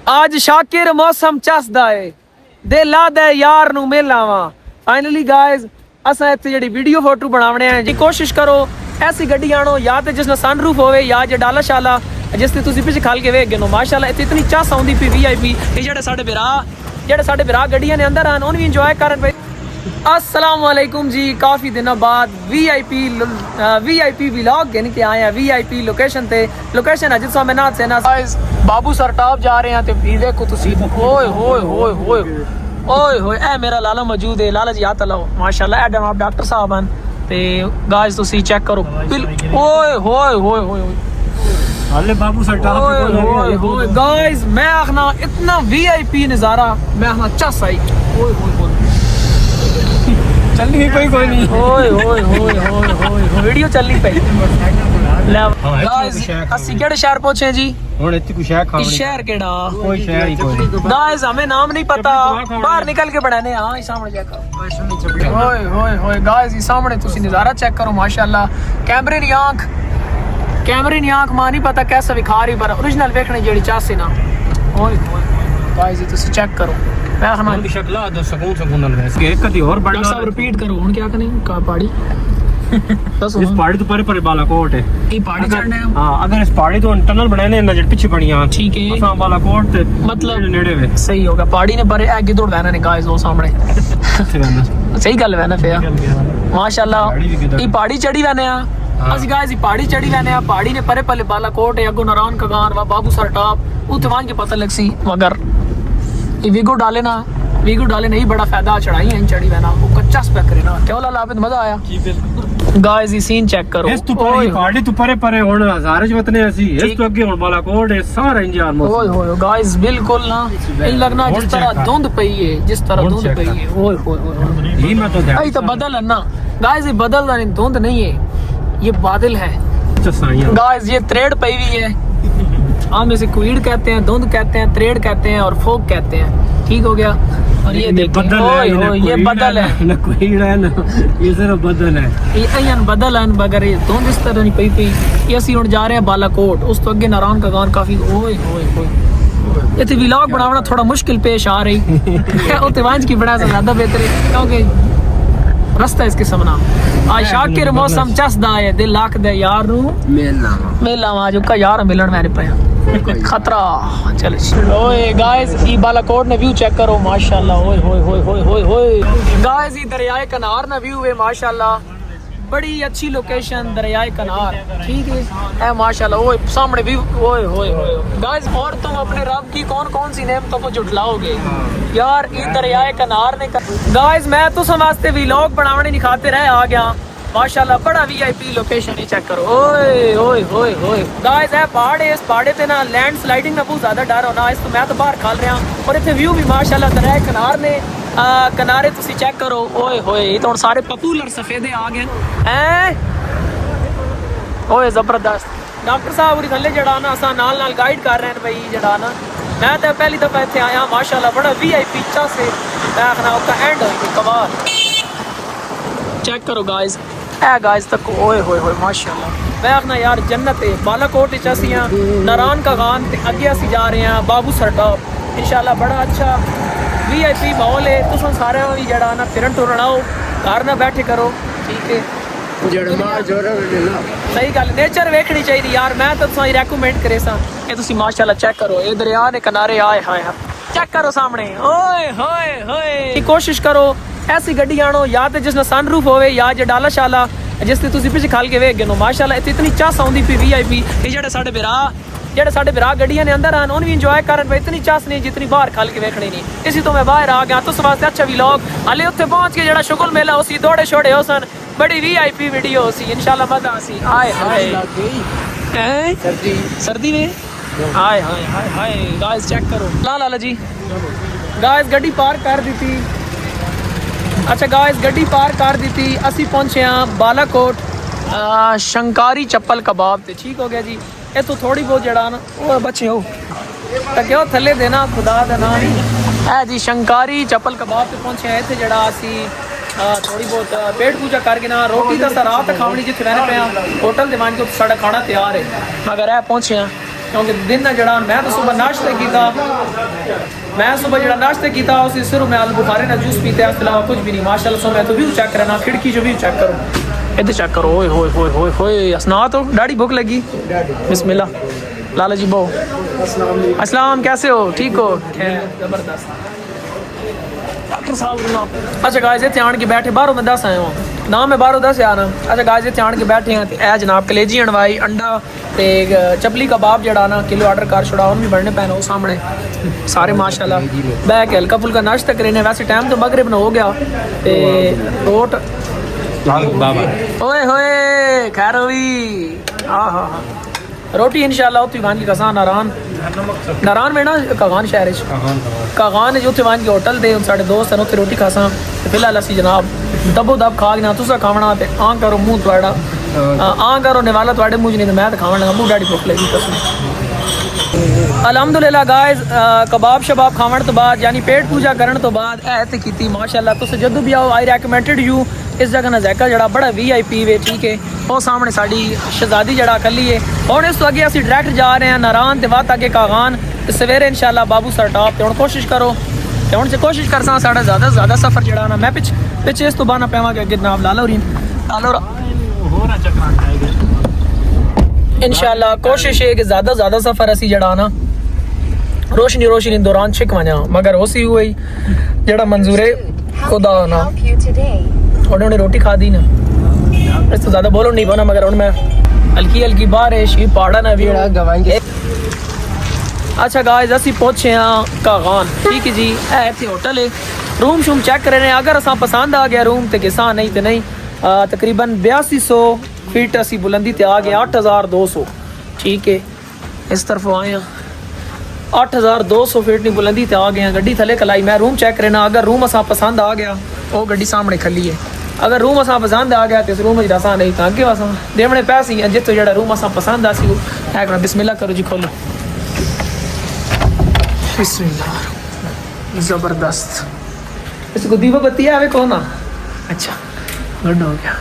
आज शाकिर मौसम चसदा है दे लादा यार नू मिलावा। फाइनली गाइस असा इत्थे जेडी वीडियो फोटो बनावने हैं जी कोशिश करो ऐसी गड्डी आनो या तो जिसने सनरूफ होवे या जे डाला शाला जिसने तुसी पिछे खाल के वेख गए नो माशाल्लाह इत्थे इतनी चस आउंदी पी वीआईपी ये जेडे साडे बिरा गड्डियां ने अंदर आन उन भी इंजॉय करन पे। अस्सलाम वालेकुम जी, काफ़ी दिनों बाद वीआईपी व्लॉग गिन के आए हैं वीआईपी लोकेशन ते। लोकेशन है जिसमें ना से ना बाबू सर टॉप जा रहे हैं ते भी देखो तुसी ओए होए होए होए ओए होए ए मेरा लाला मौजूद है। लाला जी हाथ लाओ माशाल्लाह एडम आप डॉक्टर साहब हैं ते गाइस तुसी चेक करो ओए होए होए होए हाले बाबू सर टॉप ओए होए गाइस मैं आखना इतना वीआईपी नज़ारा मैं आखना चस आई ओए होए चलनी कोई नहीं ओए ओए ओए ओए ओए वीडियो चलनी पई ले गाइस ਅਸੀਂ ਕਿਹੜੇ ਸ਼ਹਿਰ पहुंचे जी ਹੁਣ ਇੱਥੇ ਕੁਛ ਹੈ ਖਾਣੇ शहर केड़ा कोई शहर ही कोई गाइस हमें नाम नहीं पता बाहर निकल के बनाने हां ये सामने चेक करो ओए ओए ओए गाइस ये सामने तुसी नजारा चेक करो माशाल्लाह कैमरे नी आंख मां नहीं पता कैसा विखा रही पर ओरिजिनल देखने जेडी चासे ना ओए ओए गाइस ये तुसी चेक करो मैं हमारी की शक्ल आ सुकून वैसे एक कदी और बड़ा सब रिपीट करो हुन क्या करने का पहाड़ी इस पहाड़ी तो परे बालाकोट है ये पहाड़ी चढ़ना है हां अगर इस पहाड़ी तो टनल बनाने ना जेड पीछे बनी हां ठीक है असा बालाकोट ते मतलब नेड़े वे सही होगा पहाड़ी ने परे आगे दौड़ बैना ने गाइस वो सामने सही गल है ना फिर माशाल्लाह ये पहाड़ी चढ़ी वैने आ असि गाइस ये पहाड़ी चढ़ी वैने आ पहाड़ी ने परे पले बालाकोट है अगो नारायण कगान व बाबू सर टॉप उते वहां के पता लगसी मगर ये वीगो डाले नहीं बड़ा फायदा चढ़ाई है चढ़ी वैना वो कच्चा स्पेक करे ना क्या लाला आप मजा आया जी बिल्कुल गाइस ये सीन चेक करो इस तो पहाड़ी तो परे हुन हजारे च वतने असि इस तो अगे हुन बालाकोट है सारा इंजान मौसम ओए होए गाइस बिल्कुल ना ये लगना जिस तरह धुंध पई है ओए होए ये मैं तो आई तो बदल है ना गाइस ये बदल नहीं धुंध नहीं है ये बादल है गाइस ये त्रेड़ पई हुई है हम इसे क्वीड कहते हैं धुंध कहते हैं त्रेड़ कहते हैं और फोग कहते हैं ठीक हो गया और ये देखो ये बदल है ना क्वीड है ना ये सिर्फ बदल है ये अयन बदल है मगर ये धुंध इस तरह नहीं पई ये असि हुन जा रहे हैं बालाकोट उस तो अगे नारायण का गान काफी ओए होए होए इथे व्लॉग बनाना थोड़ा मुश्किल पेश आ रही उते वांज की बड़ा ज्यादा बेहतर है क्योंकि रास्ता इसके सामना आज शाकिर मौसम चसदा है दिल लाख दे यार नू मेला आज का यार मिलन मैंने पाया खतरा चल ओए गाइस ये बालाकोट ने व्यू चेक करो माशाल्लाह ओए होए होए होए होए होए गाइस ये दरियाए कनार ना व्यू है माशाल्लाह बड़ी अच्छी लोकेशन दरियाए कनार ठीक है माशाल्लाह ओए सामने व्यू ओए होए होए गाइस और तुम अपने रब की कौन सी नेमतों को झुठलाओगे यार ये दरियाए कनार ने गाइस मैं तो वास्ते व्लॉग बनाने नहीं खाते रहे आ गया माशाल्लाह बड़ा वीआईपी लोकेशन ही चेक करो ओए ओए ओए ओए गाइस है पहाड़ है इस पहाड़े ते ना लैंड स्लाइडिंग में बहुत ज्यादा डर होना इस तो मैं तो बाहर खाल रहा और इतने व्यू भी माशाल्लाह दरियाए कनार ने किनारे तुसी चेक करो ओए होए ये तो सारे पॉपुलर सफेदे आ गए हैं ओए जबरदस्त डॉक्टर साहब उरी थल्ले जड़ा ना असा नाल गाइड कर रहे हैं भाई जड़ा ना मैं तो पहली दफा इत्थे आया माशाल्लाह बड़ा वीआईपी चा से मैं आखना उसका एंड होई कमाल चेक करो गाइस ए गाइस तक ओए होए होए माशाल्लाह मैं आखना यार जन्नत है बालाकोट च असी नारायण का गान ते अगे असी जा रहे हैं बाबू सर टॉप इंशाल्लाह बड़ा अच्छा वीआईपी माहौल है तुम सारे भी जड़ा ना फिरन टुरन आओ घर ना बैठे करो ठीक है सही गल नेचर वेखनी चाहिए यार मैं तो तुम रेकमेंड करे सा कि तुसी माशाल्लाह चेक करो ये दरिया ने किनारे आए हाय चेक करो सामने ओए होए होए कोशिश करो ऐसी गड्डी आनो या तो जिसने सनरूफ होवे या जे डाला शाला जिसने तुसी पिछे खाल के वेख गए नो माशाल्लाह इतनी चास आउंदी पी वीआईपी ये जेडे साडे बिरा गड्डियां ने अंदर आन उन भी इंजॉय करन इतनी चास नहीं जितनी बाहर खाल के वेखनी नहीं इसी तो मैं बाहर आ गया तो वास्ते अच्छा व्लॉग हाले उत्थे पहुंच के जेड़ा शुगल मेला उसी दौड़े छोड़े हो सन बड़ी वीआईपी वीडियो उसी इंशाल्लाह मजा आसी हाय हाय सर्दी में हाय हाय हाय हाय गाइस चेक करो लाला जी गाइस गड्डी पार्क कर दी थी अच्छा गाइस गड्डी पार कर दी थी असी पहुंचे हैं बालाकोट शंकारी चप्पल कबाब ते ठीक हो गया जी ये तो थोड़ी बहुत जड़ा ना वो बच्चे हो क्यों थले देना खुदा का नाम है जी शंकारी चप्पल कबाब ते पहुंचे हैं इतने जड़ा असी थोड़ी बहुत पेट पूजा करके ना रोटी तो रात खावनी जिथे रहने पे होटल दे मान के साढ़ा खाना तैयार है मगर है पहुंचे हैं क्योंकि दिन ना जड़ा मैं तो सुबह नाश्ते किया, मैं सुबह जड़ा नाश्ते किया उसी सिर्फ मैं अल बुखारे ना जूस पीते हैं, उसके अलावा कुछ भी नहीं माशाल्लाह। सो मैं तो व्यू चेक करना, खिड़की जो व्यू चेक करो, इधर चेक करो। ओए होए होए होए होए असना तो डाड़ी भूख लगी। बिस्मिल्लाह लाला जी बो अस्सलाम, कैसे हो? ठीक हो? जबरदस्त। डॉक्टर साहब अच्छा गाइस इत्थे आन के बैठे, बाहरों मैं दस आया हूँ ना, मैं बाहरों दस आना। अच्छा गाइस इत्थे आन के बैठे हैं ए जनाब कलेजी अणवाई अंडा ते चपली कबाब जड़ा ना किलो ऑर्डर कर छुड़ा, हम भी बढ़ने पैना वो सामने सारे माशाल्लाह बह के हल्का फुल्का नाश्ता करेने। वैसे टाइम तो मगरिब न हो गया ते रोट ओए होए खैर हुई। हाँ हाँ हाँ रोटी इंशाल्लाह उत्थे खान की कसा नारान में ना कागान शहर कागान है जो उत्थे वान की होटल दे साढ़े दोस्त हैं उत्थे रोटी खासा। फिलहाल असी जनाब दबो दब खा गया तुसा खावना ते आ करो मुँह थोड़ा आ करो निवाला थोड़े मुँह नहीं तो मैं तो खावन लगा मुँह डाड़ी भुख लगी कसम। अलहमदुलिल्लाह गाइस कबाब शबाब खावन तो बाद यानी पेट पूजा करने तो बाद ऐत की माशाल्लाह। तुस जदों भी आओ आई रिकमेंडेड यू इस जगह ना जैका जड़ा बड़ा VIP वे ठीक है। वो सामने साड़ी शहजादी जड़ा कली है और इस तो अगे असी डायरेक्ट जा रहे हैं नारान ते वात अगे कागान ते सवेरे इंशाल्लाह बाबू सर टॉप ते हुण कोशिश करो ते हुण से कोशिश करसा साड़ा ज़्यादा सफ़र जड़ा ना मैं पिछे इस तो बाना पावां कि अगे जनाब लालो इंशाल्लाह कोशिश है कि ज़्यादा सफ़र असी जड़ा ना रोशनी दौरान छिक वना मगर उसी हुई जड़ा मंजूरे खुदा ना और उन्होंने रोटी खा दी ना इस तो ज़्यादा बोलो नहीं पाना मगर उन मैं हल्की बारिश ही पहाड़ा ना भी अच्छा गाइस असी पहुंचे हैं कागान ठीक है जी ऐसे होटल है रूम शूम चेक कर रहे हैं अगर असा पसंद आ गया रूम तो किसा नहीं तो नहीं तकरीबन 8200 फीट असी बुलंदी ते आ गए 8200 ठीक है इस तरफ आए हैं 8200 फीट नहीं बुलंदी ते आ गए हैं गड्डी थले कलाई मैं रूम चेक करना अगर रूम असा पसंद आ गया वो गड्डी सामने खली है अगर रूम असा पसंद आ गया तो इस रूम असा नहीं तो अगे असा देवने पैसे जितो जो रूम असा पसंद आ सी बिस्मिल्लाह करो जी खोलो बिस्मिल्लाह ज़बरदस्त इसको दीवा बत्ती है वे कौन अच्छा गुड हो गया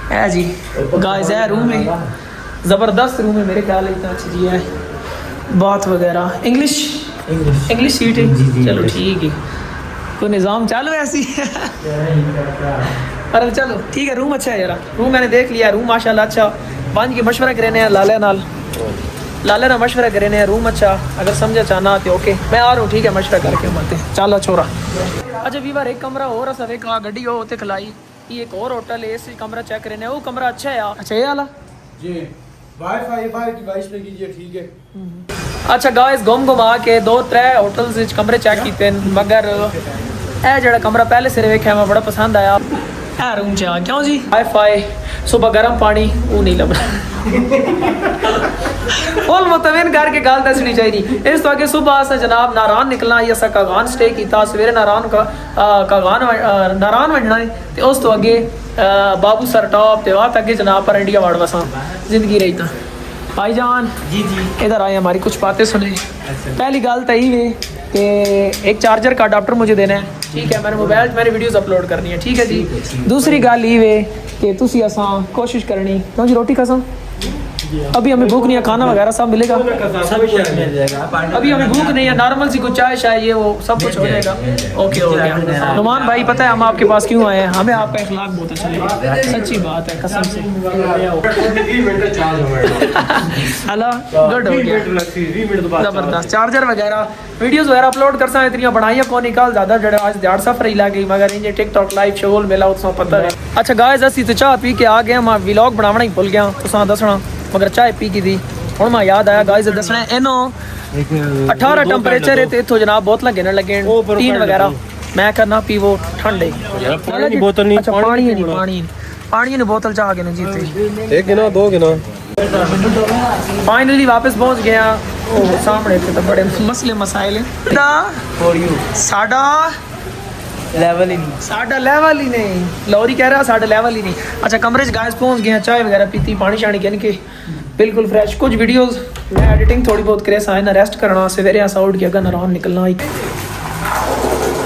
है जी गाइस है रूम है ज़बरदस्त रूम है मेरे ख्याल इतना अच्छा जी है बात वगैरह इंग्लिश सीट है चलो ठीक है कोई निज़ाम चालू है ऐसी अरे चलो ठीक है रूम अच्छा है यार रूम मैंने देख लिया रूम माशाल्लाह अच्छा बांध के मशवरा करेने हैं लाले ना मशवरा करेने हैं रूम अच्छा अगर समझा चाहना तो ओके मैं आ रहा हूँ ठीक है मशवरा करके मरते चलो छोरा अच्छा वीवर एक कमरा और असा वेखा गड्डी हो होते खिलाई ये एक और होटल है इस कमरा चेक करेने वो कमरा अच्छा है अच्छा ये वाला जी वाईफाई की बाइश में कीजिए ठीक है अच्छा गाइस घुमा के 2-3 होटल्स विच कमरे चेक कीते मगर ए जड़ा कमरा पहले सिरे वेख्या मैं बड़ा पसंद आया ए रूम च आ क्यों जी वाईफाई सुबह गर्म पानी वो नहीं लभना फुल मुतमिन करके गल दसनी चाहिए इस तो आगे सुबह अस जनाब नारान निकलना ही असा कागान स्टे किया सवेरे नारान वजना है तो उस तो अगे बाबू सर टॉप ते वात अगे जनाब पर इंडिया वार्ड वसा जिंदगी रही था भाईजान जी इधर आए हमारी कुछ बातें सुने पहली गल तो यही है कि एक चार्जर का अडाप्टर मुझे देना है ठीक है मेरे मोबाइल मेरी वीडियोस अपलोड करनी है ठीक है जी दूसरी गल ये है कि तुसी असा कोशिश करनी क्यों जी रोटी खसा अभी हमें भूख नहीं है खाना वगैरह सब मिलेगा अभी हमें भूख नहीं है नॉर्मल सी कुछ चाय शाय ये वो सब कुछ हो जाएगा ओके हो गया नुमान भाई पता है हम आपके पास क्यों आए हैं हमें आपका अखलाक बहुत अच्छा लगा सच्ची बात है कसम से हेलो गुड हो गया जबरदस्त चार्जर वगैरह वीडियोस वगैरह अपलोड कर सकते इतनी बनाई को निकाल ज़्यादा जड़े आज दिहाड़ सफर ही लगे मगर इंजे टिकटॉक लाइव शोल मिला उसमें पता है अच्छा गाइस असी तो चाह पी के आ गए मैं व्लॉग बनावना ही भूल गया तुसा दसना मगर चाय पी की थी हूँ मैं याद आया गाइस दसना इनो 18 टेम्परेचर है तो इतों जनाब बोतल गिनन लगे 3 वगैरह मैं करना पीवो ठंडे पानी ने बोतल चाह के जीते एक गिना दो गिना फाइनली वापस पहुंच गया सामने तो बड़े मसले मसाइल साडा लेवल ही नहीं लौरी कह रहा साडा लेवल ही नहीं अच्छा कमरे गाइस पहुंच गए चाय वगैरह पीती पानी शानी कहने के बिल्कुल फ्रेश कुछ वीडियोस मैं एडिटिंग थोड़ी बहुत करे साइन रेस्ट करना सवेरे ऐसा उठ के अगर आराम निकलना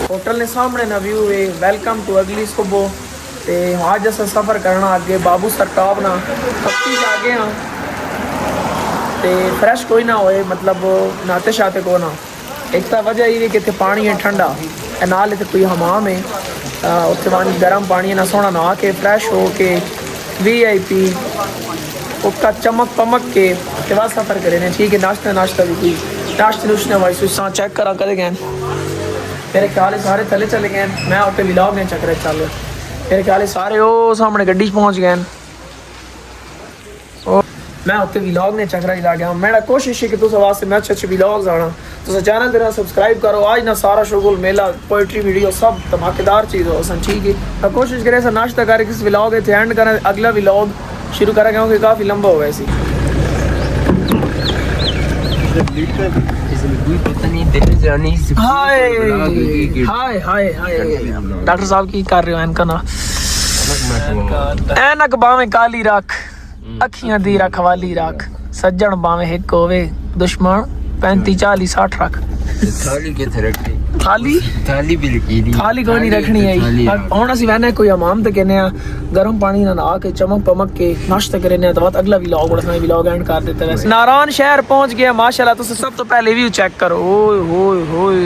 होटल ने सामने ना व्यू है वेलकम टू अगली सुबह ते आज जैसा सफ़र करना आगे बाबू सर टॉप ना कप्ती आगे हाँ ਤੇ ਫਰੈਸ਼ ਕੋਈ ਨਾ ਹੋਏ, ਮਤਲਬ ਨਾਤੇ ਸ਼ਾਤੇ ਕੋ ਨਾ। ਇੱਕ ਤਾਂ ਵਜ੍ਹਾ ਇਹ ਵੀ ਕਿ ਇੱਥੇ ਪਾਣੀ ਹੈ ਠੰਡਾ, ਇਹ ਨਾਲ ਇੱਥੇ ਕੋਈ ਹਮਾਮ ਹੈ, ਉੱਥੇ ਪਾਣੀ ਗਰਮ ਪਾਣੀ ਹੈ ਨਾ, ਸੋਹਣਾ ਨਹਾ ਕੇ ਫਰੈਸ਼ ਹੋ ਕੇ VIP उसका चमक पमक के बाद सफ़र करे ने। ठीक है, नाश्ता भी कोई नाश्ते नुश्ते वाई सुसा चेक करा कदे गए, मेरे ख्याल सारे थले चले गए। मैं उत्ते व्लॉग ने चक्कर चल, मेरे ख्याल सारे वो सामने गड्डी पहुँच गए, मैं उत्ते व्लॉग ने चक्कर ला गया। मेरा कोशिश है कि तुस वास्ते मैं अच्छे व्लॉग्स आना, तुस चैनल तेरा सब्सक्राइब करो। आज ना सारा शुगुल मेला पोइट्री वीडियो सब धमाकेदार चीज़ हो सन। ठीक है, मैं कोशिश करे ऐसा नाश्ता करके इस व्लॉग इतने एंड करें, अगला व्लॉग शुरू करा क्योंकि काफ़ी लंबा हो वैसे। हाय हाय हाय हाय डॉक्टर साहब की कर रहे हो इनका ना ऐनक बावे काली रख, अखियां दी रखवाली रख, सज्जन बावे हिक होवे, दुश्मन 35 40 60 रख। थाली किथे रखनी? थाली भी रखी थाली कोई नहीं रखनी है। ਹੁਣ ਅਸੀਂ ਵੈਨੇ ਕੋਈ ਹਮਾਮ ਤੇ ਕਹਿੰਦੇ ਆ, ਗਰਮ ਪਾਣੀ ਨਾਲ ਨਹਾ ਕੇ ਚਮਕ ਪਮਕ ਕੇ ਨਾਸ਼ਤਾ ਕਰਨੇ ਆ, ਤਾਂ ਬਾਅਦ ਅਗਲਾ ਵਲੌਗ ਬੜਾ ਸੋਹਣਾ ਵਲੌਗ ਐਂਡ ਕਰ ਦਿੱਤਾ। ਵੈਸੇ ਨਾਰਾਨ ਸ਼ਹਿਰ ਪਹੁੰਚ ਗਿਆ ਮਾਸ਼ਾਅੱਲਾ। ਤੁਸੀਂ ਸਭ ਤੋਂ ਪਹਿਲੇ ਵੀਊ ਚੈੱਕ ਕਰੋ। ਓਏ ਹੋਏ ਹੋਏ,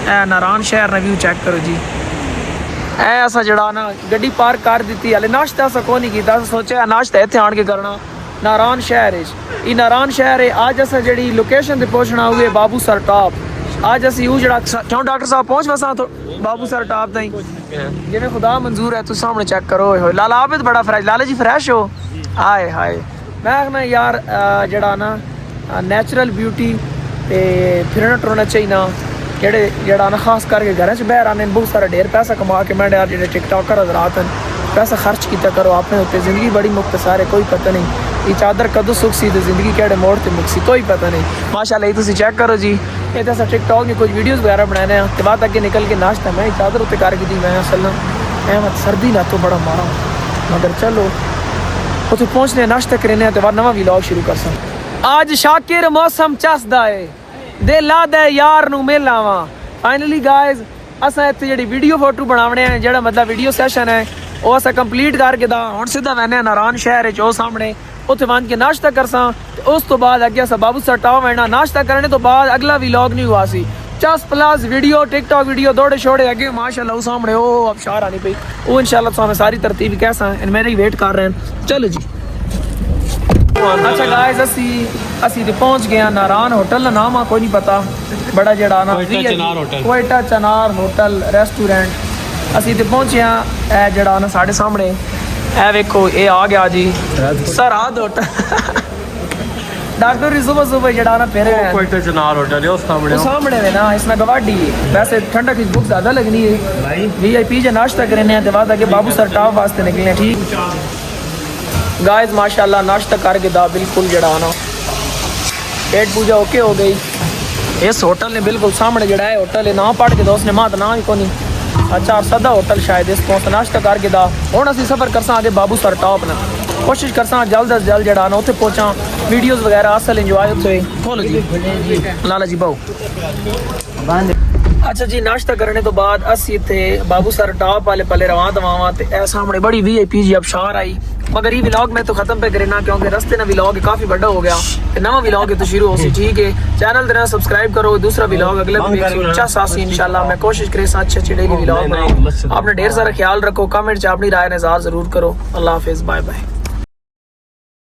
ਇਹ ਨਾਰਾਨ ਸ਼ਹਿਰ ਦਾ ਵੀਊ ਚੈੱਕ ਕਰੋ ਜੀ। ਇਹ ਅਸਾਂ ਜਿਹੜਾ ਨਾ ਗੱਡੀ ਪਾਰਕ ਕਰ ਦਿੱਤੀ, ਹਲੇ ਨਾਸ਼ਤਾ ਅਸਾਂ ਕੋਈ ਨਹੀਂ ਕੀਤਾ। ਸੋਚਿਆ ਨਾਸ਼ਤਾ ਇੱਥੇ ਆਣ ਕੇ ਕਰਨਾ ਨਾਰਾਨ ਸ਼ਹਿਰ ਵਿੱਚ। ਇਹ ਨਾਰਾਨ ਸ਼ਹਿਰ ਹੈ। ਅੱਜ ਅਸਾਂ ਜਿਹੜੀ ਲੋਕੇਸ਼ਨ ਤੇ ਪਹੁੰਚਣਾ ਹੋਵੇ ਬਾਬੂ ਸਰ ਟਾਪ। ਅੱਜ ਅਸੀਂ ਉਹ ਜਿਹੜਾ ਕਿਉਂ ਡਾਕਟਰ ਸਾਹਿਬ ਪਹੁੰਚ ਵਸਾਂ ਤੋਂ ਬਾਬੂ ਸਰ ਟਾਪ ਤਾਈਂ, ਜਿਵੇਂ ਖੁਦਾ ਮਨਜ਼ੂਰ ਹੈ। ਤੁਸੀਂ ਸਾਹਮਣੇ ਚੈੱਕ ਕਰੋ। ਹੋਏ ਲਾਲਾ ਆਬਿਦ ਬੜਾ ਫਰੈਸ਼, ਲਾਲਾ ਜੀ ਫਰੈਸ਼ ਹੋ। ਹਾਏ ਹਾਏ, ਮੈਂ ਕਹਿੰਦਾ ਯਾਰ ਜਿਹੜਾ ਨਾ ਨੈਚੁਰਲ ਬਿਊਟੀ ਤੇ ਫਿਰਨਾ ਟੁਰਨਾ ਚਾਹੀਦਾ। ਜਿਹੜਾ ਨਾ ਖਾਸ ਕਰਕੇ ਘਰਾਂ 'ਚ ਬਹਿ ਆਨੇ ਬਹੁਤ ਸਾਰਾ ਢੇਰ ਪੈਸਾ ਕਮਾ ਕੇ ਮੈਂ ਯਾਰ ਜਿਹੜੇ ਟਿਕਟॉकर हज़रात हैं पैसा खर्च किया करो अपने उत्ते। ज़िंदगी बड़ी मुख्तसार है, कोई पता नहीं ये चादर कदों सुख सी तो जिंदगी केड़े मोड़ ते मुक्सी, कोई पता नहीं। माशाल्लाह तुसीं चेक करो जी, ये तो टिकटॉक में कुछ वीडियोज़ वगैरह बनाने हैं तो बाद अगे निकल के नाश्ता मैं चादर उत्ते करके दी। मैं असल मैं सर्दी ना तो बड़ा मारा, मगर चलो उत्थे पहुँचने नाश्ता करने तो बाद नवा व्लॉग शुरू कर सकते। आज शाकिर मौसम चसदा है, दिल आदा यार नूं मिल आवां। फाइनली गाइज असां इत्थे जिहड़ी वीडियो फोटो बनावणे हैं, जिहड़ा मतलब वीडियो सैशन है वो असां कंप्लीट करके दा हुण सीधा वैने नारान शहर विच ओ सामने उत्थे वंज के नाश्ता करसां ते उस तो बाद अगे असां बाबू सर टाप वैना। नाश्ता करने तो बाद अगला व्लॉग नहीं हुआ सी, 10+ वीडियो टिकटॉक वीडियो दौड़े छोड़े अगे माशाल्लाह वो सामने वो अब शार आनी पई। वो इंशाल्लाह तुहानूं सारी तरतीब कैसा इन मेरे ही वेट कर रहे हैं। चलो जी। अच्छा गाइस असी ते पहुंच गए नारान होटल का नाम कोई नहीं पता, बड़ा जड़ा ना कोयटा चनार होटल रेस्टोरेंट। असी ते पहुंचे हैं जड़ा ना साढ़े सामने ए वेखो ये आ गया जी सरहद होटल। डॉक्टर सुबह सुबह जड़ा ना फिर कोयटा चनार होटल है उस सामने में ना, इसमें गवाडी है। वैसे ठंडक की भूख ज्यादा लगनी है। VIP जो नाश्ता करने हैं बाद आगे बाबू सर टाप वास्ते निकले। ठीक गाइस माशाल्लाह नाश्ता करके दा बिल्कुल जड़ा ना पेट पूजा ओके हो गई। इस होटल ने बिल्कुल सामने जड़ा है होटल है, ना पढ़ के दोस्त ने मात ना ही को नहीं। अच्छा सदा होटल शायद इस तो नाश्ता करके दा हुण असीं सफ़र करसां आगे बाबू सर टॉप ना। कोशिश करसां जल्द अज जल्द जड़ा ना उत्थे पहुंचा, वीडियोज़ वगैरह असल इंजॉय उत्थे। खोलो जी लाला जी बाओ। अच्छा जी नाश्ता करने तो बाद असी इत्थे बाबू सर टॉप वाले पले रवां दवावां ते ए सामने बड़ी VIP जी अबशार आई। मगर ये व्लॉग मैं तो खत्म पे करना क्योंकि रस्ते ना व्लॉग काफी बड़ा हो गया ते नवा व्लॉग तो शुरू हो सी। ठीक है, चैनल तेरा सब्सक्राइब करो, दूसरा व्लॉग अगला भी अच्छा सासी इंशाल्लाह मैं कोशिश करे अच्छे डेली व्लॉग बनाऊं। अपना ढेर सारा ख्याल रखो, कमेंट च अपनी राय नज़ार जरूर करो। अल्लाह हाफिज़, बाय बाय।